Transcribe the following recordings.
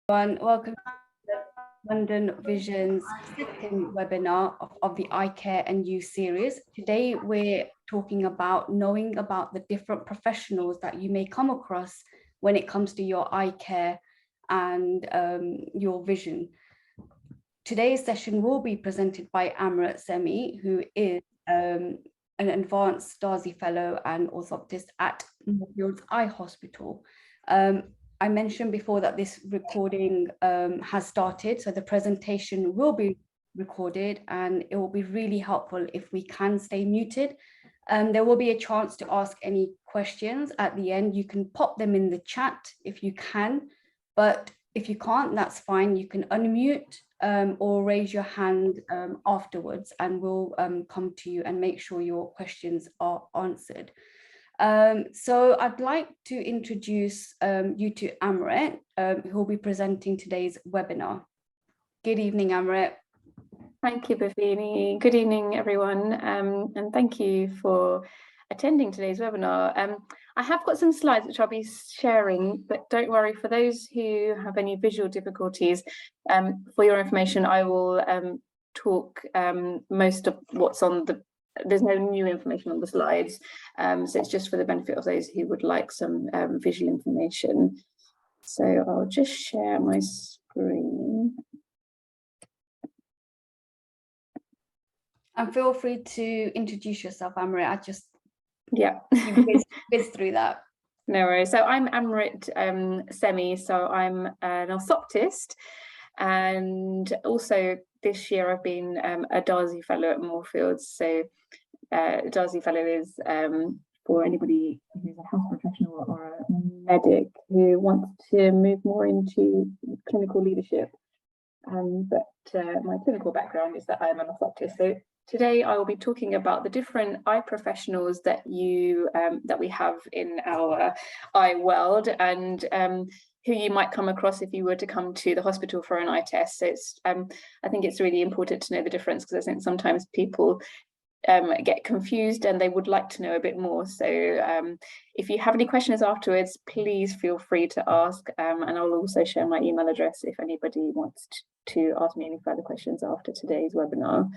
Welcome to the London Vision's second webinar of the Eye Care and You series. Today we're talking about knowing about the different professionals that you may come across when it comes to your eye care and your vision. Today's session will be presented by Amrit, Sehmi, who is an advanced Darzi Fellow and Orthoptist at Moorfields Eye Hospital. I mentioned before that this recording has started, so the presentation will be recorded and it will be really helpful if we can stay muted. There will be a chance to ask any questions at the end. You can pop them in the chat if you can, but if you can't, that's fine. You can unmute or raise your hand afterwards and we'll come to you and make sure your questions are answered. So I'd like to introduce you to Amrit, who will be presenting today's webinar. Good evening, Amrit. Thank you, Bhavini. Good evening, everyone, and thank you for attending today's webinar. I have got some slides which I'll be sharing, but don't worry, for those who have any visual difficulties, for your information, I will talk most of what's on the. There's no new information on the slides, so it's just for the benefit of those who would like some visual information. So I'll just share my screen. And feel free to introduce yourself, Amrit. I just whiz through that. No worries. So I'm Amrit Sehmi, so I'm an orthoptist, and also this year I've been a Darzi Fellow at Moorfields. So Darzi Fellow is for anybody who's a health professional or a medic who wants to move more into clinical leadership. But my clinical background is that I'm an orthoptist. So today I will be talking about the different eye professionals that we have in our eye world, and who you might come across if you were to come to the hospital for an eye test. So it's I think it's really important to know the difference, because I think sometimes people get confused and they would like to know a bit more. So if you have any questions afterwards, please feel free to ask, and I'll also share my email address if anybody wants to ask me any further questions after today's webinar.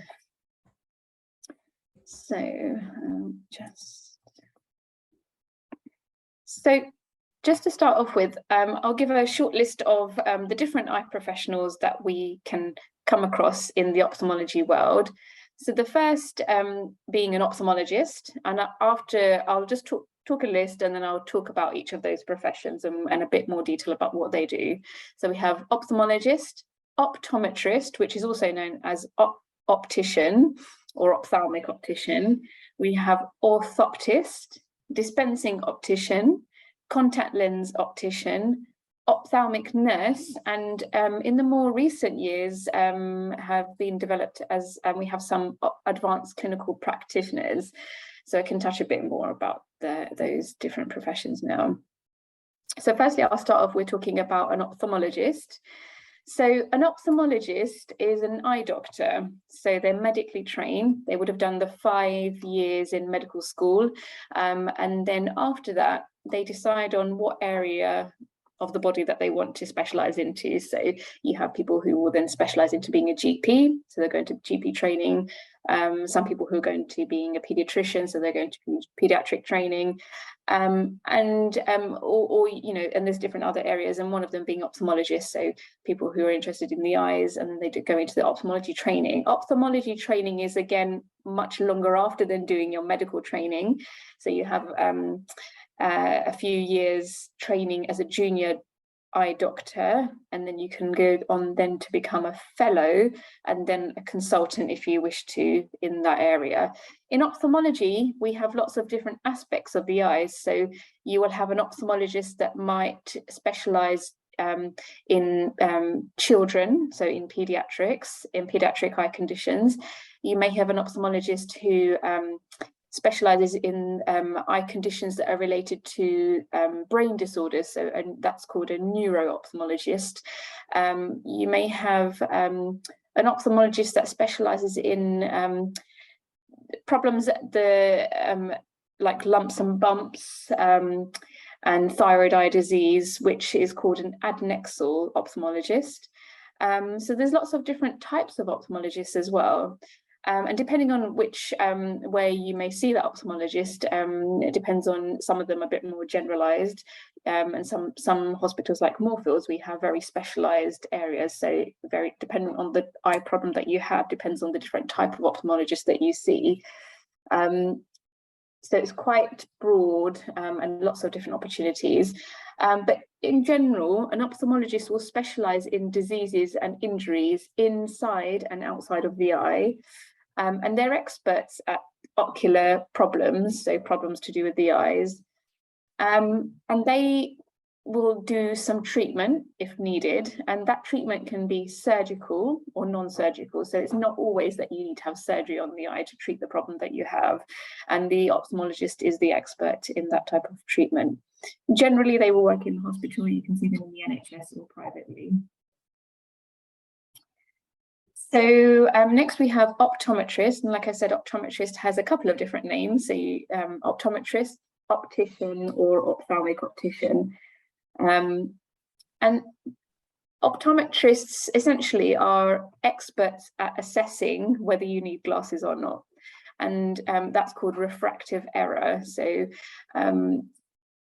So just to start off with, I'll give a short list of the different eye professionals that we can come across in the ophthalmology world. So the first being an ophthalmologist, and after I'll just talk a list, and then I'll talk about each of those professions and a bit more detail about what they do. So we have ophthalmologist, optometrist, which is also known as optician or ophthalmic optician. We have orthoptist, dispensing optician, contact lens optician, ophthalmic nurse, and in the more recent years have been developed as we have some advanced clinical practitioners. So I can touch a bit more about those different professions now. So firstly, I'll start off with talking about an ophthalmologist. So an ophthalmologist is an eye doctor. So they're medically trained. They would have done the 5 years in medical school. And then after that, they decide on what area of the body that they want to specialize into. So you have people who will then specialize into being a GP, so they're going to GP training. Some people who are going to being a pediatrician, so they're going to be pediatric training, or you know, and there's different other areas, and one of them being ophthalmologists, so people who are interested in the eyes, and they go into the ophthalmology training. Ophthalmology training is again much longer after than doing your medical training, so you have a few years training as a junior eye doctor, and then you can go on then to become a fellow and then a consultant if you wish to in that area. In ophthalmology, we have lots of different aspects of the eyes. So you will have an ophthalmologist that might specialize in children, so in pediatric eye conditions. You may have an ophthalmologist who specializes in eye conditions that are related to brain disorders, and that's called a neuro-ophthalmologist. You may have an ophthalmologist that specializes in problems like lumps and bumps, and thyroid eye disease, which is called an adnexal ophthalmologist. So there's lots of different types of ophthalmologists as well. And depending on which where you may see that ophthalmologist, it depends on, some of them are a bit more generalized, and some hospitals like Moorfields, we have very specialized areas. So very dependent on the eye problem that you have, depends on the different type of ophthalmologist that you see. So it's quite broad, and lots of different opportunities. But in general, an ophthalmologist will specialize in diseases and injuries inside and outside of the eye. And they're experts at ocular problems, so problems to do with the eyes. And they will do some treatment if needed, and that treatment can be surgical or non-surgical. So it's not always that you need to have surgery on the eye to treat the problem that you have. And the ophthalmologist is the expert in that type of treatment. Generally, they will work in the hospital. You can see them in the NHS or privately. So next we have optometrist, and like I said, optometrist has a couple of different names. So optometrist, optician, or ophthalmic optician. And optometrists essentially are experts at assessing whether you need glasses or not. And that's called refractive error. So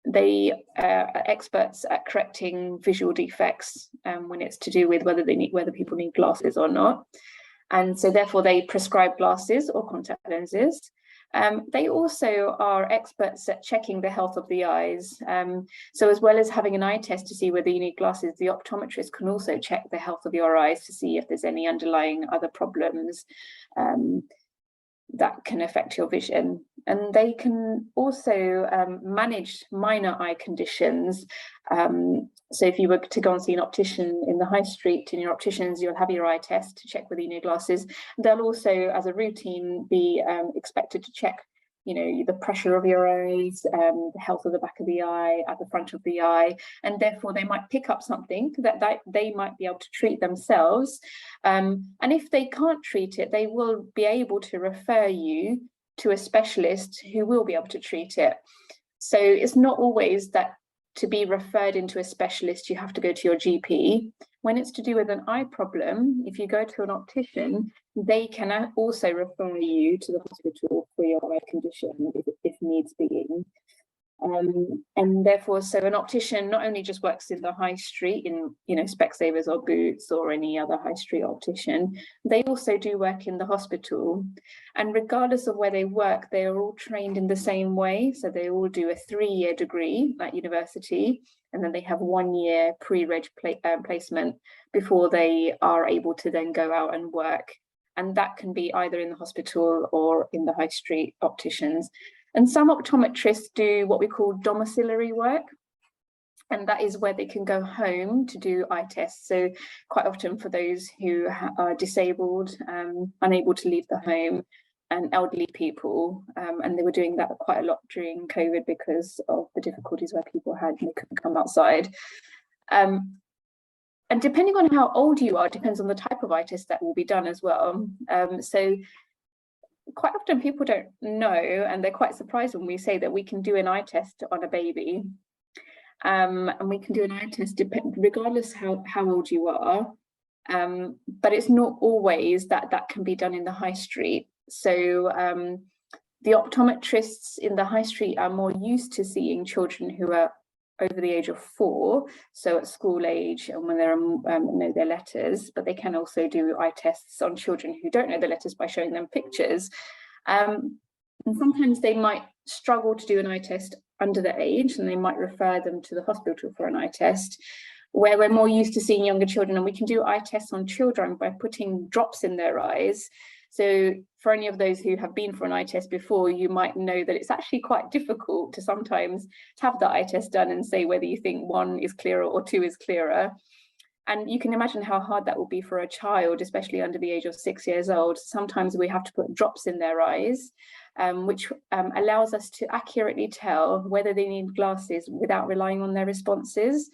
they are experts at correcting visual defects when it's to do with whether people need glasses or not. And so therefore they prescribe glasses or contact lenses. They also are experts at checking the health of the eyes. So as well as having an eye test to see whether you need glasses, the optometrist can also check the health of your eyes to see if there's any underlying other problems that can affect your vision. And they can also manage minor eye conditions. So if you were to go and see an optician in the high street, in your opticians, you'll have your eye test to check whether you need glasses. They'll also, as a routine, be expected to check, the pressure of your eyes, the health of the back of the eye, at the front of the eye, and therefore they might pick up something that they might be able to treat themselves. And if they can't treat it, they will be able to refer you to a specialist who will be able to treat it. So it's not always that to be referred into a specialist, you have to go to your GP. When it's to do with an eye problem, if you go to an optician, they can also refer you to the hospital for your eye condition if needs be. And therefore, so an optician not only just works in the high street in, Specsavers or Boots or any other high street optician, they also do work in the hospital. And regardless of where they work, they are all trained in the same way. So they all do a 3-year degree at university, and then they have 1 year pre-reg placement before they are able to then go out and work. And that can be either in the hospital or in the high street opticians. And some optometrists do what we call domiciliary work, and that is where they can go home to do eye tests. So quite often for those who are disabled, unable to leave the home, and elderly people, and they were doing that quite a lot during COVID because of the difficulties where people had and they couldn't come outside. And depending on how old you are, depends on the type of eye test that will be done as well. So quite often people don't know, and they're quite surprised when we say that we can do an eye test on a baby. And we can do an eye test regardless how old you are. But it's not always that can be done in the high street. So the optometrists in the high street are more used to seeing children who are over the age of 4, so at school age and when they know their letters, but they can also do eye tests on children who don't know the letters by showing them pictures. And sometimes they might struggle to do an eye test under the age, and they might refer them to the hospital for an eye test, where we're more used to seeing younger children, and we can do eye tests on children by putting drops in their eyes. So for any of those who have been for an eye test before, you might know that it's actually quite difficult to sometimes have the eye test done and say whether you think 1 is clearer or 2 is clearer. And you can imagine how hard that will be for a child, especially under the age of 6 years old. Sometimes we have to put drops in their eyes, which allows us to accurately tell whether they need glasses without relying on their responses.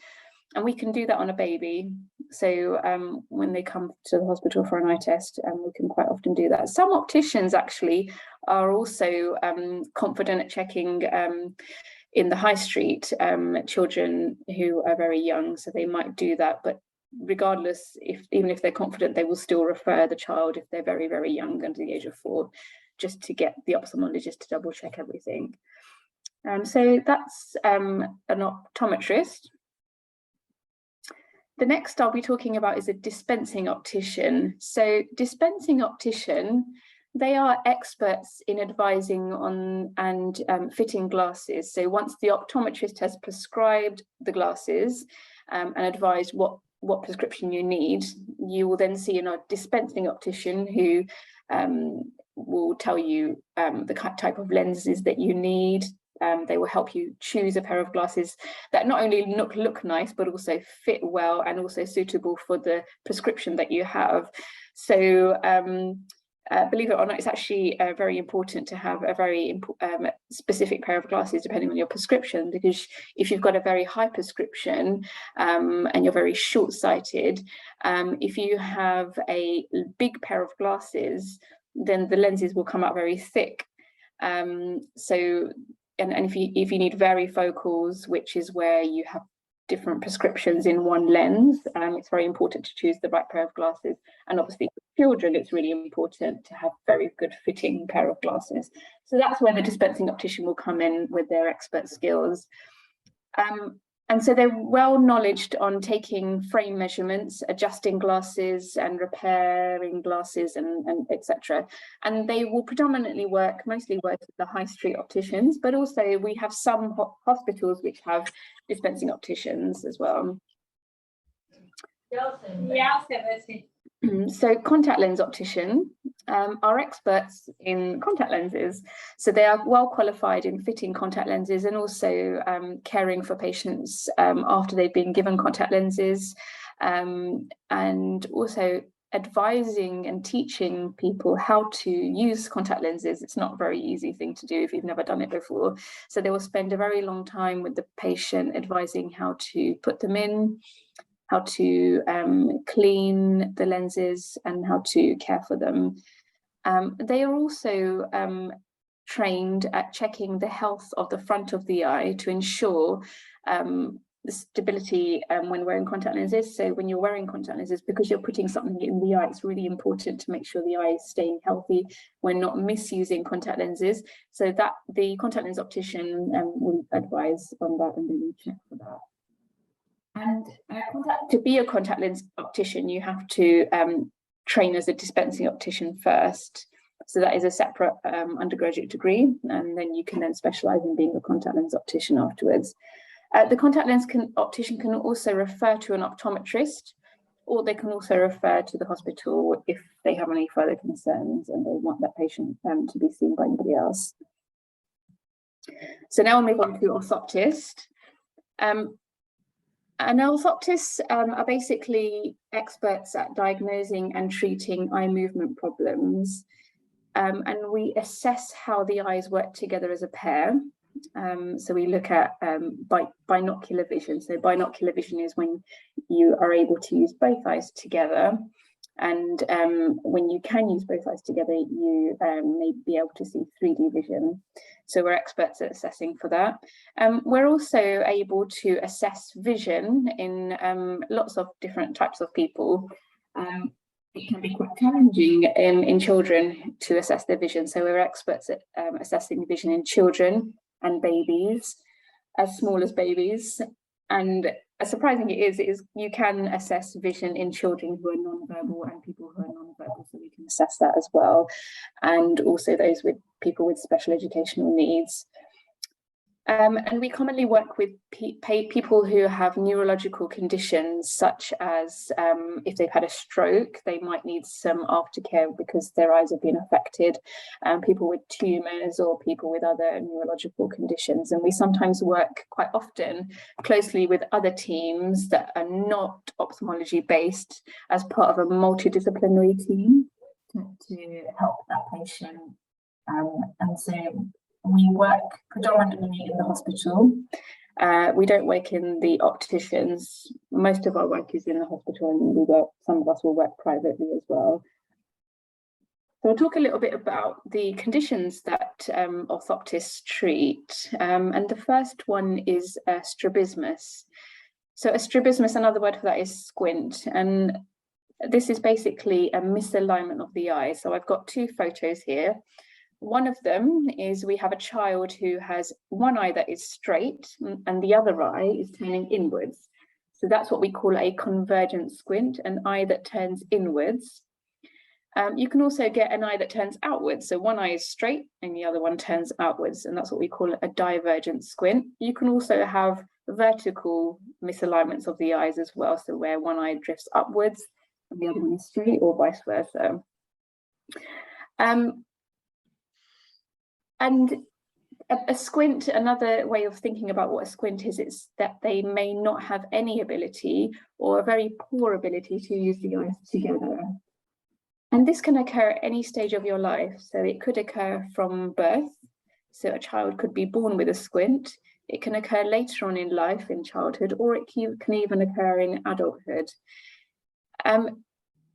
And we can do that on a baby. So when they come to the hospital for an eye test, we can quite often do that. Some opticians actually are also confident at checking in the high street, children who are very young, so they might do that, but regardless, even if they're confident, they will still refer the child if they're very, very young, under the age of 4, just to get the ophthalmologist to double check everything. So that's an optometrist. The next I'll be talking about is a dispensing optician. So dispensing optician, they are experts in advising on and fitting glasses. So once the optometrist has prescribed the glasses and advised what prescription you need, you will then see a dispensing optician who will tell you the type of lenses that you need. They will help you choose a pair of glasses that not only look nice, but also fit well and also suitable for the prescription that you have. So believe it or not, it's actually very important to have a very specific pair of glasses depending on your prescription, because if you've got a very high prescription and you're very short-sighted, if you have a big pair of glasses, then the lenses will come out very thick. And if you need varifocals, which is where you have different prescriptions in one lens, it's very important to choose the right pair of glasses. And obviously for children, it's really important to have very good fitting pair of glasses. So that's where the dispensing optician will come in with their expert skills. And so they're well knowledged on taking frame measurements, adjusting glasses and repairing glasses and etc. And they will predominantly mostly work with the high street opticians, but also we have some hospitals which have dispensing opticians as well. So contact lens optician are experts in contact lenses. So they are well qualified in fitting contact lenses and also caring for patients after they've been given contact lenses, and also advising and teaching people how to use contact lenses. It's not a very easy thing to do if you've never done it before. So they will spend a very long time with the patient advising how to put them in, how to clean the lenses and how to care for them. They are also trained at checking the health of the front of the eye to ensure the stability when wearing contact lenses. So when you're wearing contact lenses, because you're putting something in the eye, it's really important to make sure the eye is staying healthy. We're not misusing contact lenses. So that the contact lens optician will advise on that, and they will check for that. And to be a contact lens optician, you have to train as a dispensing optician first. So that is a separate undergraduate degree, and then you can then specialise in being a contact lens optician afterwards. The contact lens optician can also refer to an optometrist, or they can also refer to the hospital if they have any further concerns and they want that patient to be seen by anybody else. So now we'll move on to orthoptist. And orthoptists are basically experts at diagnosing and treating eye movement problems. And we assess how the eyes work together as a pair. So we look at binocular vision. So binocular vision is when you are able to use both eyes together. And when you can use both eyes together, you may be able to see 3D vision. So we're experts at assessing for that. We're also able to assess vision in lots of different types of people. It can be quite challenging in children to assess their vision. So we're experts at assessing vision in children and babies, as small as babies. And as surprising it is you can assess vision in children who are non-verbal and people who are non-verbal, so we can assess that as well. And also those with people with special educational needs. And we commonly work with people who have neurological conditions, such as if they've had a stroke, they might need some aftercare because their eyes have been affected, people with tumours or people with other neurological conditions. And we sometimes work quite often closely with other teams that are not ophthalmology based as part of a multidisciplinary team to help that patient. And so we work predominantly in the hospital. We don't work in the opticians. Most of our work is in the hospital, and some of us will work privately as well. So we'll talk a little bit about the conditions that orthoptists treat. And the first one is strabismus. So a strabismus, another word for that is squint. And this is basically a misalignment of the eye. So I've got two photos here. One of them is we have a child who has one eye that is straight and the other eye is turning inwards. So that's what we call a convergent squint, an eye that turns inwards. You can also get an eye that turns outwards. So one eye is straight and the other one turns outwards, and that's what we call a divergent squint. You can also have vertical misalignments of the eyes as well. So where one eye drifts upwards and the other one is straight, or vice versa. And a squint, another way of thinking about what a squint is that they may not have any ability or a very poor ability to use the eyes together. And this can occur at any stage of your life. So it could occur from birth. So a child could be born with a squint. It can occur later on in life, in childhood, or it can even occur in adulthood.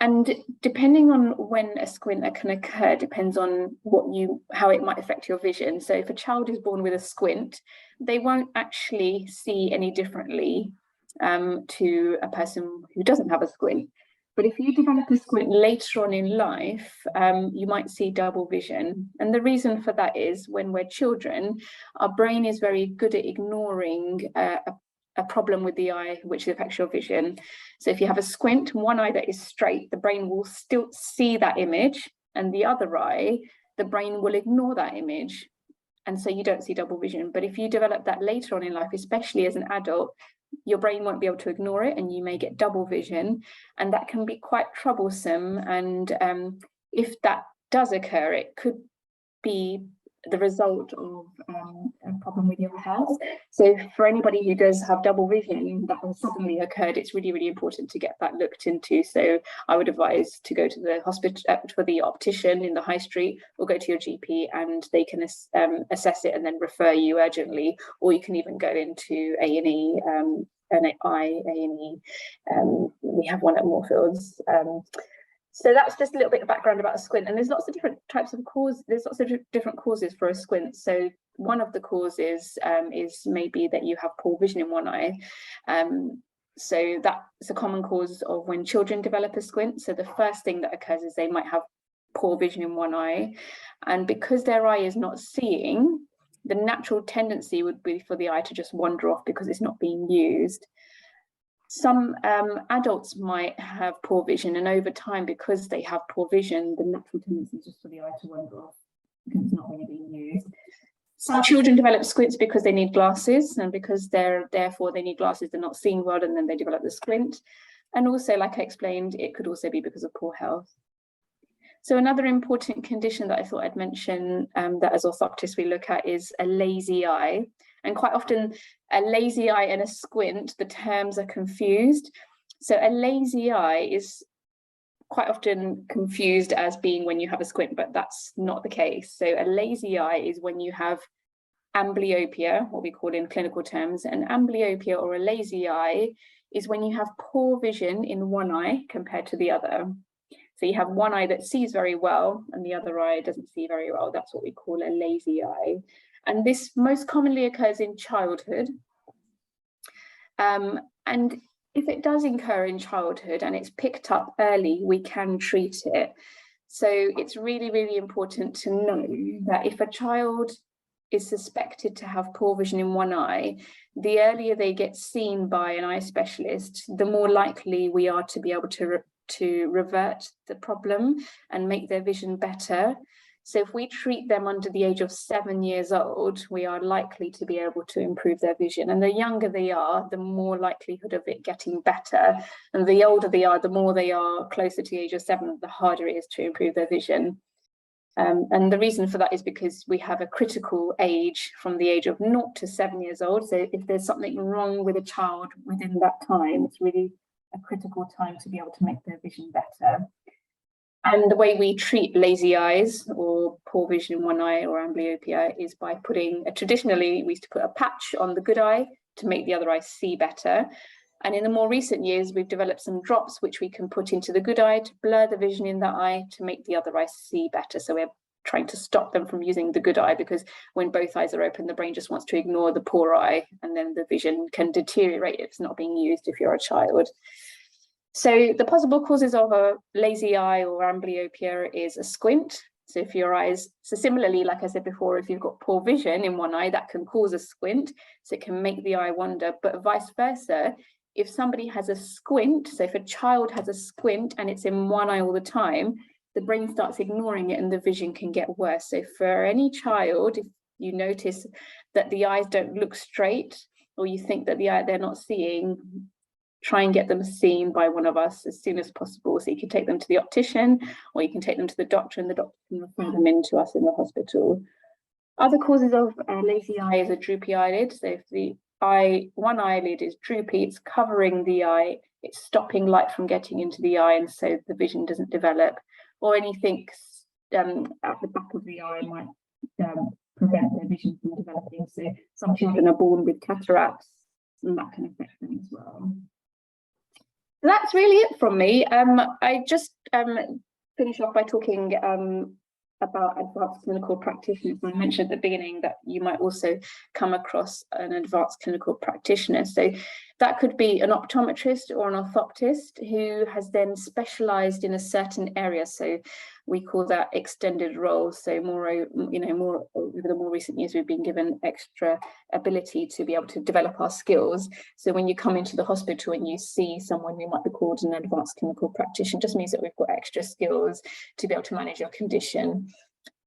And depending on when a squint can occur depends on how it might affect your vision. So if a child is born with a squint, they won't actually see any differently to a person who doesn't have a squint. But if you develop a squint later on in life, you might see double vision. And the reason for that is when we're children, our brain is very good at ignoring a problem with the eye which affects your vision. So if you have a squint, one eye that is straight, the brain will still see that image, and the other eye, the brain will ignore that image. And so you don't see double vision. But if you develop that later on in life, especially as an adult, your brain won't be able to ignore it and you may get double vision, and that can be quite troublesome. And if that does occur, it could be the result of a problem with your health. So for anybody who does have double vision that has suddenly occurred, it's really, really important to get that looked into. So I would advise to go to the hospital for the optician in the high street, or go to your GP and they can assess it and then refer you urgently, or you can even go into A&E, an eye A&E. We have one at Moorfields. So that's just a little bit of background about a squint, and there's lots of different types of causes. There's lots of different causes for a squint. So one of the causes is maybe that you have poor vision in one eye. So that's a common cause of when children develop a squint. So the first thing that occurs is they might have poor vision in one eye, and because their eye is not seeing, the natural tendency would be for the eye to just wander off because it's not being used. Some adults might have poor vision, and over time, because they have poor vision, the natural tendency is just for the eye to wander off because it's not really being used. Some children develop squints because they need glasses, and because therefore they need glasses, they're not seeing well, and then they develop the squint. And also, like I explained, it could also be because of poor health. So another important condition that I thought I'd mention that as orthoptists we look at is a lazy eye. And quite often a lazy eye and a squint, the terms are confused. So a lazy eye is quite often confused as being when you have a squint, but that's not the case. So a lazy eye is when you have amblyopia, what we call in clinical terms. And amblyopia, or a lazy eye, is when you have poor vision in one eye compared to the other. So you have one eye that sees very well and the other eye doesn't see very well. That's what we call a lazy eye. And this most commonly occurs in childhood. And if it does occur in childhood and it's picked up early, we can treat it. So it's really, really important to know that if a child is suspected to have poor vision in one eye, the earlier they get seen by an eye specialist, the more likely we are to be able to revert the problem and make their vision better. So if we treat them under the age of 7 years old, we are likely to be able to improve their vision. And the younger they are, the more likelihood of it getting better. And the older they are, the more they are closer to the age of 7, the harder it is to improve their vision. And the reason for that is because we have a critical age from the age of 0 to 7 years old. So if there's something wrong with a child within that time, it's really a critical time to be able to make their vision better. And the way we treat lazy eyes or poor vision in one eye or amblyopia is by putting traditionally we used to put a patch on the good eye to make the other eye see better. And in the more recent years, we've developed some drops which we can put into the good eye to blur the vision in that eye to make the other eye see better. So we're trying to stop them from using the good eye, because when both eyes are open, the brain just wants to ignore the poor eye, and then the vision can deteriorate if it's not being used if you're a child. So the possible causes of a lazy eye or amblyopia is a squint. So if your eyes, so similarly, like I said before, if you've got poor vision in one eye, that can cause a squint. So it can make the eye wander, but vice versa. If somebody has a squint, so if a child has a squint and it's in one eye all the time, the brain starts ignoring it and the vision can get worse. So for any child, if you notice that the eyes don't look straight, or you think that the eye they're not seeing, try and get them seen by one of us as soon as possible. So you can take them to the optician, or you can take them to the doctor, and the doctor can refer them in to us in the hospital. Other causes of lazy eye is a droopy eyelid. So if the one eyelid is droopy, it's covering the eye, it's stopping light from getting into the eye, and so the vision doesn't develop. Or anything at the back of the eye might prevent their vision from developing. So some children are born with cataracts, and that can affect them as well. So that's really it from me. I just finish off by talking about advanced clinical practitioners. I mentioned at the beginning that you might also come across an advanced clinical practitioner. So that could be an optometrist or an orthoptist who has then specialized in a certain area. So we call that extended roles. So more over the more recent years, we've been given extra ability to be able to develop our skills. So when you come into the hospital and you see someone who might be called an advanced clinical practitioner, just means that we've got extra skills to be able to manage your condition.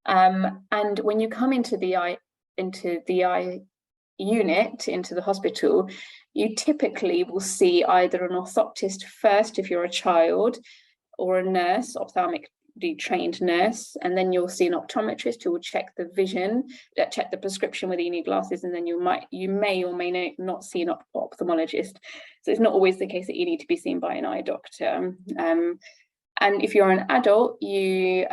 And when you come into the eye unit, into the hospital, you typically will see either an orthoptist first if you're a child, or a nurse, ophthalmic trained nurse, and then you'll see an optometrist who will check the vision, check the prescription whether you need glasses, and then you may or may not see an ophthalmologist. So it's not always the case that you need to be seen by an eye doctor. And if you're an adult, you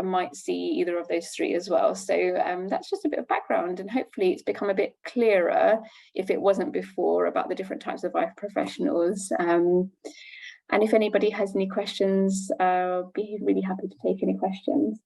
might see either of those three as well. So that's just a bit of background, and hopefully it's become a bit clearer, if it wasn't before, about the different types of eye professionals. And if anybody has any questions, I'll be really happy to take any questions.